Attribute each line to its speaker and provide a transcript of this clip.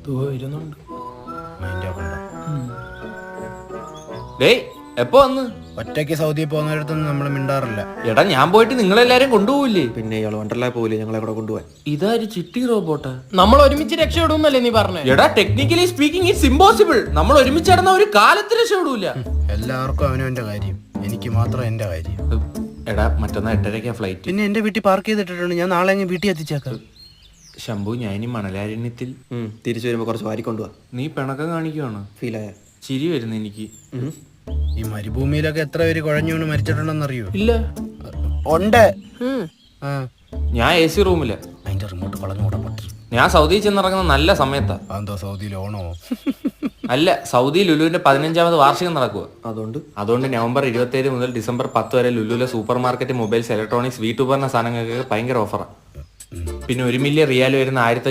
Speaker 1: വരുന്നുണ്ട്.
Speaker 2: ഡേയ് എപ്പോ വന്ന്?
Speaker 3: ഒറ്റയ്ക്ക് സൗദി പോകുന്നിടത്തൊന്നും നമ്മൾ മിണ്ടാറില്ല.
Speaker 2: എടാ ഞാൻ പോയിട്ട് നിങ്ങളെല്ലാരും കൊണ്ടുപോകില്ലേ?
Speaker 4: പിന്നെ ഇയാൾ വണ്ടർലാ പോയില്ലേ ഞങ്ങളെ കൂടെ കൊണ്ടുപോകാൻ?
Speaker 2: ഇതാര് ചിട്ടി റോബോട്ടാ?
Speaker 1: നമ്മൾ ഒരുമിച്ച് രക്ഷപ്പെടുന്നല്ലേ നീ പറഞ്ഞേ?
Speaker 2: എടാ ടെക്നിക്കലി സ്പീക്കിംഗ് ഇറ്റ്സ് ഇമ്പോസിബിൾ. നമ്മൾ ഒരുമിച്ച് നടന്ന ഒരു കാലത്ത് രക്ഷപ്പെടൂല.
Speaker 3: എല്ലാവർക്കും അവനവന്റെ കാര്യം, എനിക്ക് മാത്രം എന്റെ കാര്യം.
Speaker 2: എടാ മറ്റന്നാ 8:30 ഫ്ലൈറ്റ്.
Speaker 3: പിന്നെ എന്റെ വീട്ടിൽ പാർക്ക് ചെയ്തിട്ടുണ്ട്, ഞാൻ നാളെ വീട്ടിൽ എത്തിച്ചേക്കാം.
Speaker 2: ശംഭു ഞാൻ ഇനി മണലാരണ്യത്തിൽ
Speaker 4: തിരിച്ചു വരുമ്പോ കുറച്ച് വാരിക്കൊണ്ടുപോവാ.
Speaker 2: നീ പിണക്കം കാണിക്കുവാണ്.
Speaker 4: ഫീലായ
Speaker 2: ചിരി വരുന്നു എനിക്ക്.
Speaker 3: ഈ മരുഭൂമിയിലൊക്കെ എത്ര പേര് കുഴഞ്ഞു വീണ് മരിച്ചിട്ടുണ്ടെന്നറിയോ?
Speaker 1: ഇല്ല.
Speaker 3: ഉണ്ട്.
Speaker 2: ഞാൻ AC റൂമില്ല.
Speaker 3: അതിന്റെ റിമോട്ട് കളഞ്ഞു കൂടെ പറ്റി.
Speaker 2: ഞാൻ സൗദിയിൽ ചെന്നിറങ്ങുന്ന നല്ല സമയത്താ.
Speaker 3: അതെന്താ സൗദിയിൽ ഓണോ?
Speaker 2: അല്ല, സൗദി ലുലുവിന്റെ 15ാമത് വാർഷികം നടക്കുക.
Speaker 4: അതുകൊണ്ട്
Speaker 2: നവംബർ 27 മുതൽ ഡിസംബർ 10 വരെ ലുലുവിലെ സൂപ്പർ മാർക്കറ്റ്, മൊബൈൽസ്, ഇലക്ട്രോണിക്സ്, വീട്ടുപകരണ സാധനങ്ങൾക്ക് ഭയങ്കര ഓഫറാണ്. പിന്നെ 1 മില്യൺ റിയാൽ വരുന്ന 1500